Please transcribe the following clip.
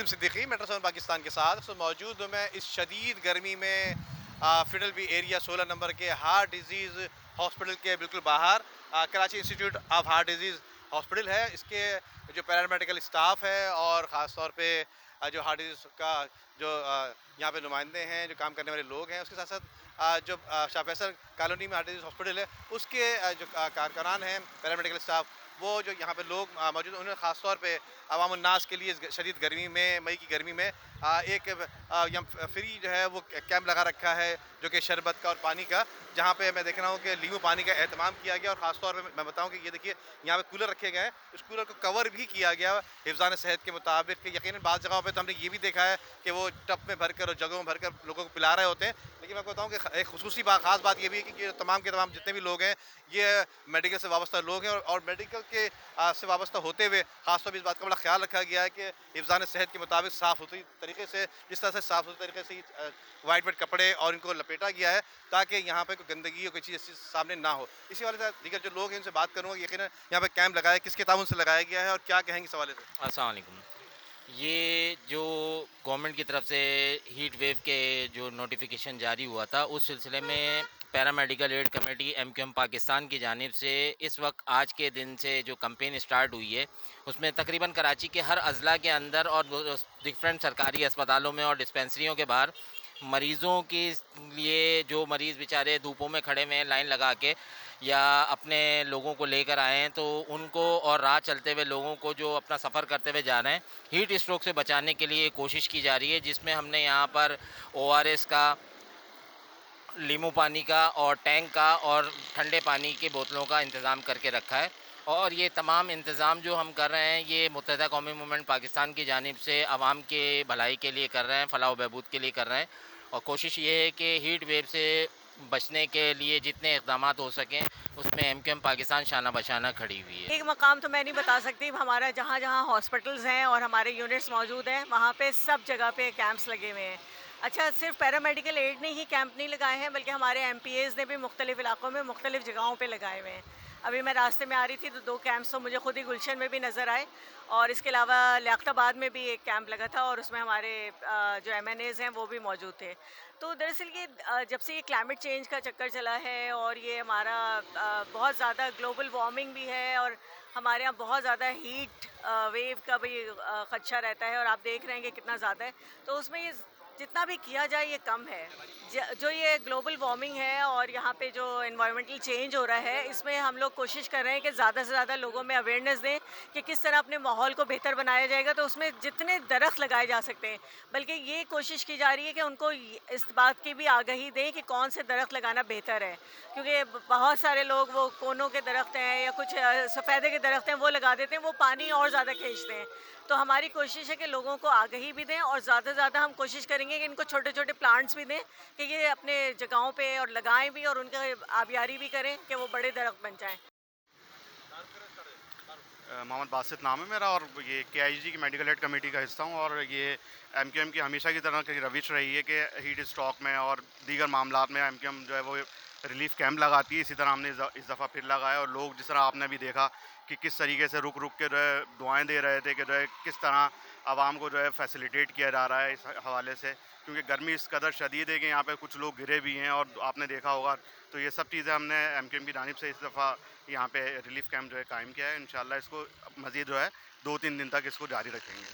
Siddiqui metro 7 Pakistan के साथ तो मौजूद हूँ मैं इस शदीद गर्मी में फिडलबी एरिया 16 नंबर के हार्ट डिजीज़ हॉस्पिटल के बिल्कुल बाहर Karachi institute of heart disease hospital है। इसके जो पैरामेडिकल स्टाफ है और ख़ास तौर पे जो हार्ट डिजीज़ का जो यहाँ पे नुमाइंदे हैं, जो काम करने वाले लोग हैं, उसके साथ साथ जो शाह फैसल कॉलोनी में हार्ट डिजीज़ हॉस्पिटल है उसके जो कारकुनान हैं पैरामेडिकल स्टाफ, वो जो यहाँ पे लोग मौजूद हैं, उन्होंने ख़ास तौर पे अवाम उन्नास के लिए इस शदीद गर्मी में, मई की गर्मी में एक यहाँ फ्री जो है वो कैंप लगा रखा है जो कि शरबत का और पानी का, जहाँ पे मैं देख रहा हूँ कि नींबू पानी का एहतमाम किया गया। और ख़ास तौर पे मैं बताऊँ कि ये देखिए यहाँ पे कूलर रखे गए हैं, इस कूलर को कवर भी किया गया हिफ्ज़ान सेहत के मुताबिक। कि यकीनन बाज़ जगहों पे तो हमने ये भी देखा है कि वो टब में भरकर और जगहों में भरकर लोगों को पिला रहे होते हैं। लेकिन मैं आपको बताऊँ कि एक खुसूसी बात, ख़ास बात ये भी है कि ये तमाम के तमाम जितने भी लोग हैं, ये मेडिकल से वाबस्ता लोग हैं और मेडिकल के से वाबस्ता होते हुए ख़ासतौर पर इस बात का बड़ा ख्याल रखा गया है कि हिफ्ज़ान सेहत के मुताबिक साफ़ सुथरी तरीके से, जिस तरह से साफ़ सुथरी तरीके से वाइट वेट कपड़े और इनको लपेटा गया है ताकि यहाँ पे कोई गंदगी या कोई चीज़ ऐसी सामने ना हो। इसी वाले से दीगर जो लोग हैं उनसे बात करूँगा, यकीनन यहाँ पे कैंप लगाया है, किसके ताउन से लगाया गया है और क्या कहेंगे इस हवाले से? अस्सलाम वालेकुम। ये जो गवर्नमेंट की तरफ से हीट वेव के जो नोटिफिकेशन जारी हुआ था, उस सिलसिले में paramedical aid committee MQM Pakistan की जानिब से इस वक्त आज के दिन से जो कैंपेन स्टार्ट हुई है, उसमें तकरीबन कराची के हर अज़ला के अंदर और डिफरेंट सरकारी अस्पतालों में और डिस्पेंसरियों के बाहर मरीज़ों के लिए, जो मरीज़ बेचारे धूपों में खड़े हुए हैं लाइन लगा के या अपने लोगों को लेकर आए हैं, तो उनको और राह चलते हुए लोगों को जो अपना सफ़र करते हुए जा रहे हैं, हीट स्ट्रोक से बचाने के लिए कोशिश की जा रही है। जिसमें हमने यहाँ पर ओआरएस का, लीमू पानी का और टैंक का और ठंडे पानी की बोतलों का इंतज़ाम करके रखा है। और ये तमाम इंतज़ाम जो हम कर रहे हैं, ये मुत्तहिदा कौमी मूवमेंट पाकिस्तान की जानिब से आवाम के भलाई के लिए कर रहे हैं, फ़लाह व बहबूद के लिए कर रहे हैं। और कोशिश ये है कि हीट वेव से बचने के लिए जितने इक़दामात हो सकें, उसमें एमक्यूएम पाकिस्तान शाना बशाना खड़ी हुई है। एक मकाम तो मैं नहीं बता सकती, हमारा जहाँ-जहाँ हॉस्पिटल्स हैं और हमारे यूनिट्स मौजूद हैं, वहाँ पे सब जगह पे कैंप्स लगे हुए हैं। अच्छा, सिर्फ पैरामेडिकल एड ने ही कैंप नहीं लगाए हैं, बल्कि हमारे एमपीएज़ ने भी मुख्तलिफ़ इलाकों में मुख्तलिफ़ जगहों पे लगाए हुए हैं। अभी मैं रास्ते में आ रही थी तो 2 कैंप्स तो मुझे खुद ही गुलशन में भी नज़र आए, और इसके अलावा लियाकताबाद में भी एक कैंप लगा था और उसमें हमारे जो एमएनएज़ हैं वो भी मौजूद थे। तो दरअसल ये जब से ये क्लाइमेट चेंज का चक्कर चला है और ये हमारा बहुत ज़्यादा ग्लोबल वार्मिंग भी है और हमारे यहाँ बहुत ज़्यादा हीट वेव का भी खदशा रहता है, और आप देख रहे हैं कि कितना ज़्यादा है, तो उसमें ये जितना भी किया जाए ये कम है। जो ये ग्लोबल वार्मिंग है और यहाँ पे जो एनवायरमेंटल चेंज हो रहा है, इसमें हम लोग कोशिश कर रहे हैं कि ज़्यादा से ज़्यादा लोगों में अवेयरनेस दें कि किस तरह अपने माहौल को बेहतर बनाया जाएगा। तो उसमें जितने दरख्त लगाए जा सकते हैं, बल्कि ये कोशिश की जा रही है कि उनको इस बात की भी आगाही दें कि कौन से दरख्त लगाना बेहतर है, क्योंकि बहुत सारे लोग वो कोनों के दरख्त हैं या कुछ सफ़ेदे के दरख्त हैं वो लगा देते हैं, वो पानी और ज़्यादा खींचते हैं। तो हमारी कोशिश है कि लोगों को आगाही भी दें और ज़्यादा से ज़्यादा हम कोशिश करेंगे कि इनको छोटे छोटे प्लांट्स भी दें कि ये अपने जगहों पे और लगाएं भी और उनका आबियारी भी करें कि वो बड़े दरख्त बन जाएं। मोहम्मद बासित नाम है मेरा और ये केआईजी की मेडिकल एड कमेटी का हिस्सा हूँ। और ये एमक्यूएम की हमेशा की तरह की रविश रही है कि हीट स्ट्रोक में और दीगर मामलात में एमक्यूएम जो है वो रिलीफ कैंप लगाती है। इसी तरह हमने इस दफ़ा फिर लगाया और लोग, जिस तरह आपने भी देखा कि किस तरीके से रुक रुक के जो है दुआएँ दे रहे थे कि जो है किस तरह आवाम को जो है फैसिलिटेट किया जा रहा है इस हवाले से, क्योंकि गर्मी इस कदर शदीद है कि यहाँ पे कुछ लोग गिरे भी हैं और आपने देखा होगा। तो ये सब चीज़ें हमने एमक्यूएम की जानिब से इस दफ़ा यहाँ पे रिलीफ कैंप जो है कायम किया है। इंशाल्लाह इसको मज़ीद जो है 2-3 दिन तक इसको जारी रखेंगे।